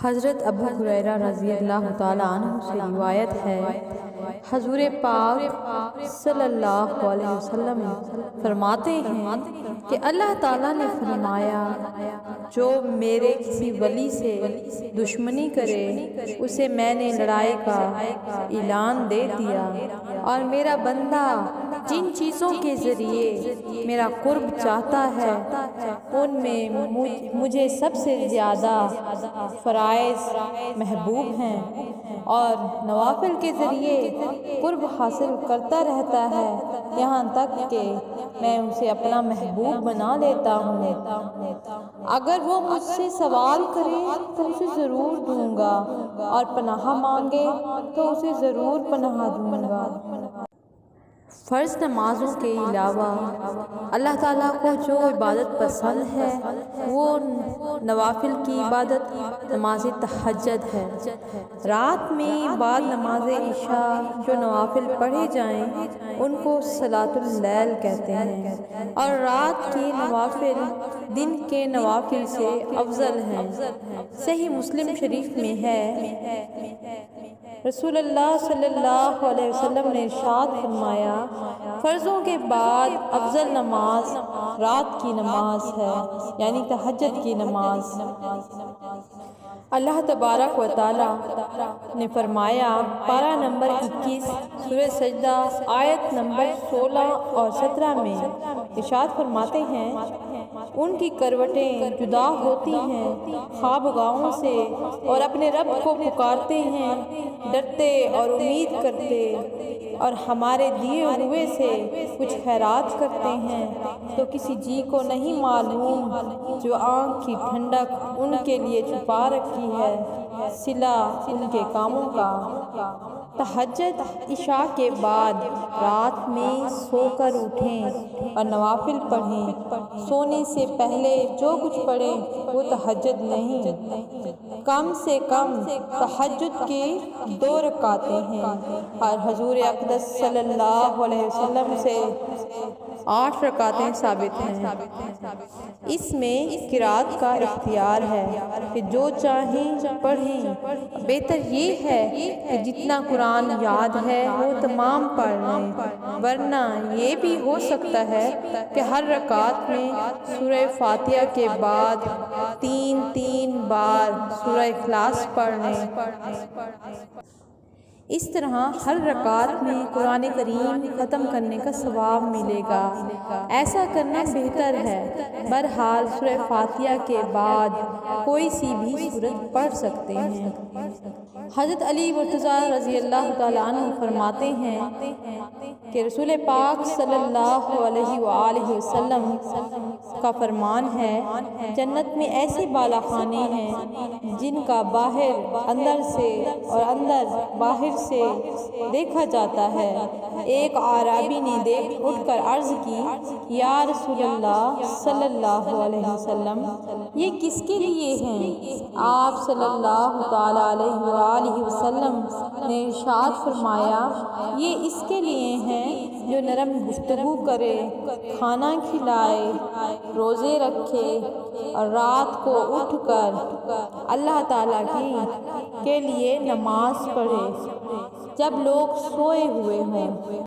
حضرت ابو ہریرہ رضی اللہ تعالیٰ عنہ سے روایت ہے، حضور پاک صلی اللہ علیہ وسلم فرماتے ہیں کہ اللہ تعالیٰ نے فرمایا، جو میرے کسی ولی سے دشمنی کرے اسے میں نے لڑائی کا اعلان دے دیا، اور میرا بندہ جن چیزوں کے ذریعے میرا قرب چاہتا ہے ان میں مجھے سب سے زیادہ فرائض محبوب ہیں، اور نوافل کے ذریعے قرب حاصل کرتا رہتا ہے یہاں تک کہ میں اسے اپنا محبوب بنا لیتا ہوں۔ اگر وہ مجھ سے سوال کرے تو اسے ضرور دوں گا، اور پناہ مانگے تو اسے ضرور پناہ دوں گا۔ فرض نمازوں کے علاوہ اللہ تعالیٰ کو جو عبادت پسند ہے وہ نوافل کی عبادت نماز تہجد ہے۔ رات میں بعد نماز عشاء جو نوافل پڑھے جائیں ان کو صلاۃ اللیل کہتے ہیں، اور رات کے نوافل دن کے نوافل سے افضل ہیں۔ صحیح مسلم شریف میں ہے، رسول اللہ صلی اللہ علیہ وسلم نے ارشاد فرمایا، فرضوں کے بعد افضل نماز رات کی نماز ہے، یعنی تہجد کی نماز۔ اللہ تبارک و تعالیٰ نے فرمایا، پارہ نمبر 21 سورہ سجدہ آیت نمبر 16 اور 17 میں ارشاد فرماتے ہیں، ان کی کروٹیں جدا ہوتی ہیں خوابگاہوں سے، اور اپنے رب کو پکارتے ہیں ڈرتے اور امید کرتے، اور ہمارے دیے ہوئے سے کچھ خیرات کرتے ہیں، تو کسی جی کو نہیں معلوم جو آنکھ کی ٹھنڈک ان کے لیے چھپا رکھی ہے، صلہ ان کے کاموں کا۔ تہجد عشاء کے بعد رات میں سو کر اٹھیں اور نوافل پڑھیں۔ سونے سے پہلے جو کچھ پڑھیں وہ تہجد نہیں، کم سے کم تہجد کی 2 رکعتیں ہیں، اور حضور اقدس صلی اللہ علیہ وسلم سے 8 رکعتیں ثابت ہیں۔ اس میں قرات کا اختیار ہے کہ جو چاہیں پڑھیں، بہتر یہ ہے کہ جتنا قرآن یاد ہے وہ تمام پڑھ لیں، ورنہ یہ بھی ہو سکتا ہے کہ ہر رکعت میں سورہ فاتحہ کے بعد 3 بار سورہ اخلاص پڑھ لیں۔ اس طرح ہر رکعت میں قرآن کریم ختم کرنے کا ثواب ملے گا۔ ایسا کرنا بہتر ہے۔ بہرحال سورہ فاتحہ کے بعد کوئی سی بھی سورت پڑھ سکتے ہیں۔ حضرت علی مرتضیٰ رضی اللہ تعالیٰ عنہ فرماتے ہیں کہ رسول پاک صلی اللہ علیہ وآلہ وسلم کا فرمان ہے، جنت میں ایسے بالا خانے ہیں جن کا باہر اندر سے اور اندر باہر سے دیکھا جاتا ہے۔ ایک اعرابی نے اٹھ کر عرض کی، یا رسول اللہ صلی اللہ علیہ وسلم، یہ کس کے لیے ہیں؟ آپ صلی اللہ تعالیٰ علیہ وآلہ وسلم نے ارشاد فرمایا، یہ اس کے لیے ہیں جو نرم گفتگو کرے، کھانا کھلائے، روزے رکھے، اور رات کو اٹھ کر اللہ تعالیٰ کے لیے نماز پڑھے جب لوگ سوئے ہوئے ہوں۔